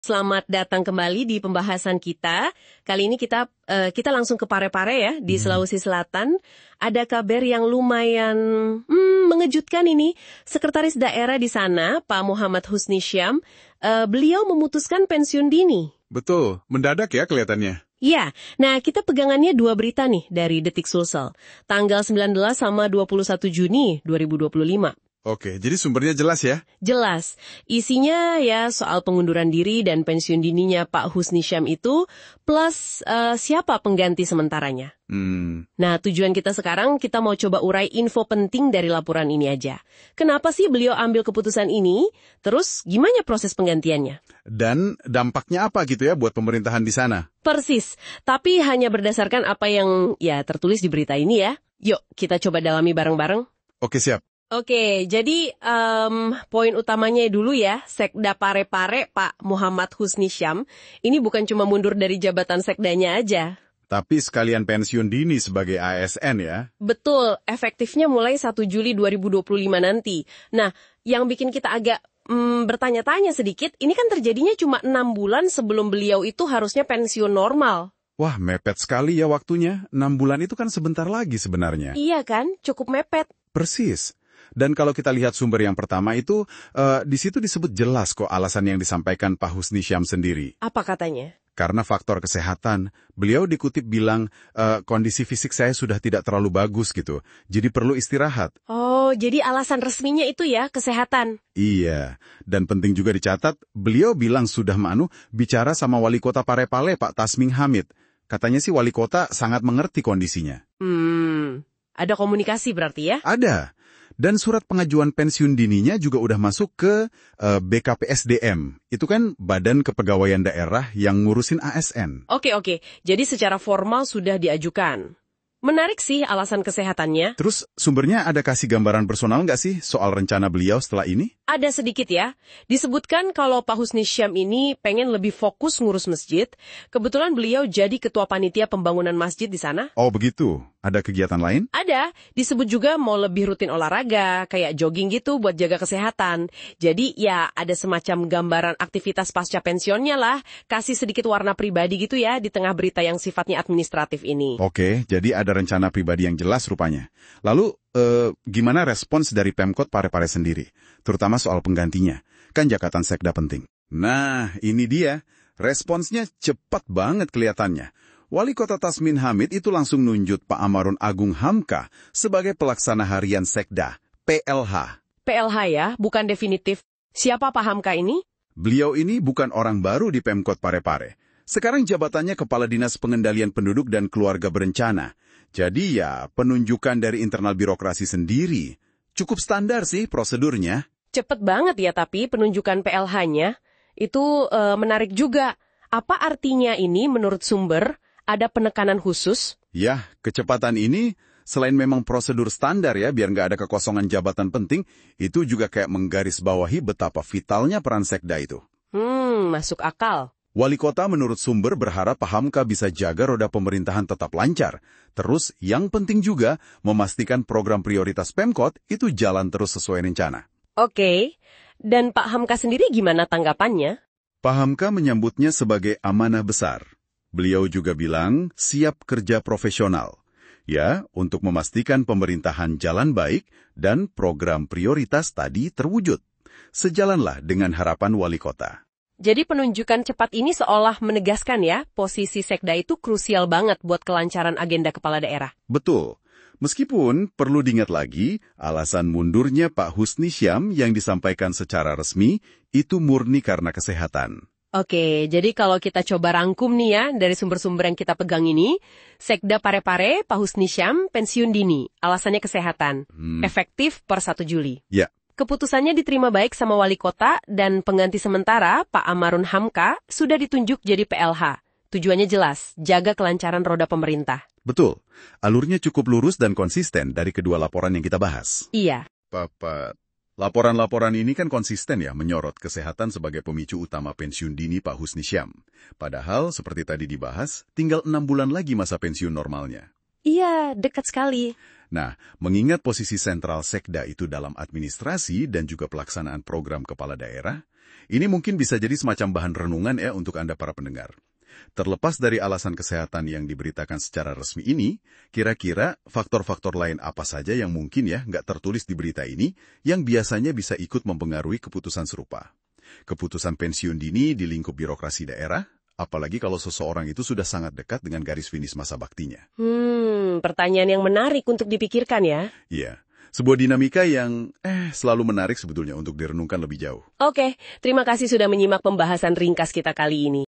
Selamat datang kembali di pembahasan kita. Kali ini kita langsung ke Parepare ya, di Sulawesi Selatan. Ada kabar yang lumayan mengejutkan ini. Sekretaris daerah di sana, Pak Muhammad Husni Syam, beliau memutuskan pensiun dini. Betul, mendadak ya kelihatannya. Ya, nah kita pegangannya dua berita nih dari Detik Sulsel. Tanggal 19 sama 21 Juni 2025. Oke, jadi sumbernya jelas ya? Jelas. Isinya ya soal pengunduran diri dan pensiun dininya Pak Husni Syam itu, plus siapa pengganti sementaranya. Nah, tujuan kita sekarang, kita mau coba urai info penting dari laporan ini aja. Kenapa sih beliau ambil keputusan ini? Terus, gimana proses penggantiannya? Dan dampaknya apa gitu ya buat pemerintahan di sana? Persis, tapi hanya berdasarkan apa yang ya tertulis di berita ini ya. Yuk, kita coba dalami bareng-bareng. Oke, siap. Oke, jadi poin utamanya dulu ya, Sekda Parepare Pak Muhammad Husni Syam, ini bukan cuma mundur dari jabatan sekdanya aja. Tapi sekalian pensiun dini sebagai ASN ya? Betul, efektifnya mulai 1 Juli 2025 nanti. Nah, yang bikin kita agak bertanya-tanya sedikit, ini kan terjadinya cuma 6 bulan sebelum beliau itu harusnya pensiun normal. Wah, mepet sekali ya waktunya. 6 bulan itu kan sebentar lagi sebenarnya. Iya kan, cukup mepet. Persis. Dan kalau kita lihat sumber yang pertama itu, di situ disebut jelas kok alasan yang disampaikan Pak Husni Syam sendiri. Apa katanya? Karena faktor kesehatan, beliau dikutip bilang, kondisi fisik saya sudah tidak terlalu bagus gitu, jadi perlu istirahat. Oh, jadi alasan resminya itu ya, kesehatan. Iya, dan penting juga dicatat, beliau bilang sudah bicara sama wali kota Parepare Pak Tasming Hamid. Katanya sih wali kota sangat mengerti kondisinya. Ada komunikasi berarti ya? Ada. Dan surat pengajuan pensiun dininya juga udah masuk ke BKPSDM. Itu kan Badan Kepegawaian Daerah yang ngurusin ASN. Oke. Jadi secara formal sudah diajukan. Menarik sih alasan kesehatannya. Terus sumbernya ada kasih gambaran personal nggak sih soal rencana beliau setelah ini? Ada sedikit ya. Disebutkan kalau Pak Husni Syam ini pengen lebih fokus ngurus masjid. Kebetulan beliau jadi ketua panitia pembangunan masjid di sana. Oh begitu. Ada kegiatan lain? Ada. Disebut juga mau lebih rutin olahraga, kayak jogging gitu buat jaga kesehatan. Jadi ya ada semacam gambaran aktivitas pasca pensiunnya lah. Kasih sedikit warna pribadi gitu ya di tengah berita yang sifatnya administratif ini. Oke, jadi ada rencana pribadi yang jelas rupanya. Lalu, gimana respons dari Pemkot Parepare sendiri? Terutama soal penggantinya. Kan jabatan sekda penting. Nah, ini dia. Responsnya cepat banget kelihatannya. Wali Kota Tasmin Hamid itu langsung nunjuk Pak Amarun Agung Hamka sebagai pelaksana harian sekda, PLH. PLH ya, bukan definitif. Siapa Pak Hamka ini? Beliau ini bukan orang baru di Pemkot Parepare. Sekarang jabatannya Kepala Dinas Pengendalian Penduduk dan Keluarga Berencana. Jadi ya, penunjukan dari internal birokrasi sendiri. Cukup standar sih prosedurnya. Cepet banget ya tapi penunjukan PLH-nya. Itu menarik juga. Apa artinya ini menurut sumber? Ada penekanan khusus? Ya, kecepatan ini selain memang prosedur standar ya, biar nggak ada kekosongan jabatan penting, itu juga kayak menggarisbawahi betapa vitalnya peran sekda itu. Masuk akal. Wali kota menurut sumber berharap Pak Hamka bisa jaga roda pemerintahan tetap lancar. Terus, yang penting juga, memastikan program prioritas Pemkot itu jalan terus sesuai rencana. Oke, dan Pak Hamka sendiri gimana tanggapannya? Pak Hamka menyambutnya sebagai amanah besar. Beliau juga bilang siap kerja profesional. Ya, untuk memastikan pemerintahan jalan baik dan program prioritas tadi terwujud. Sejalanlah dengan harapan wali kota. Jadi penunjukan cepat ini seolah menegaskan ya, posisi sekda itu krusial banget buat kelancaran agenda kepala daerah. Betul. Meskipun perlu diingat lagi, alasan mundurnya Pak Husni Syam yang disampaikan secara resmi itu murni karena kesehatan. Oke, jadi kalau kita coba rangkum nih ya, dari sumber-sumber yang kita pegang ini, Sekda Parepare, Pak Husni Syam, pensiun dini, alasannya kesehatan, efektif per 1 Juli. Ya. Keputusannya diterima baik sama wali kota, dan pengganti sementara, Pak Amarun Hamka, sudah ditunjuk jadi PLH. Tujuannya jelas, jaga kelancaran roda pemerintah. Betul, alurnya cukup lurus dan konsisten dari kedua laporan yang kita bahas. Iya. Papa. Laporan-laporan ini kan konsisten ya menyorot kesehatan sebagai pemicu utama pensiun dini Pak Husni Syam. Padahal, seperti tadi dibahas, tinggal 6 bulan lagi masa pensiun normalnya. Iya, dekat sekali. Nah, mengingat posisi sentral sekda itu dalam administrasi dan juga pelaksanaan program kepala daerah, Ini mungkin bisa jadi semacam bahan renungan ya untuk Anda para pendengar. Terlepas dari alasan kesehatan yang diberitakan secara resmi ini, kira-kira faktor-faktor lain apa saja yang mungkin ya nggak tertulis di berita ini yang biasanya bisa ikut mempengaruhi keputusan serupa. Keputusan pensiun dini di lingkup birokrasi daerah, apalagi kalau seseorang itu sudah sangat dekat dengan garis finish masa baktinya. Pertanyaan yang menarik untuk dipikirkan ya. Iya. Sebuah dinamika yang selalu menarik sebetulnya untuk direnungkan lebih jauh. Oke, terima kasih sudah menyimak pembahasan ringkas kita kali ini.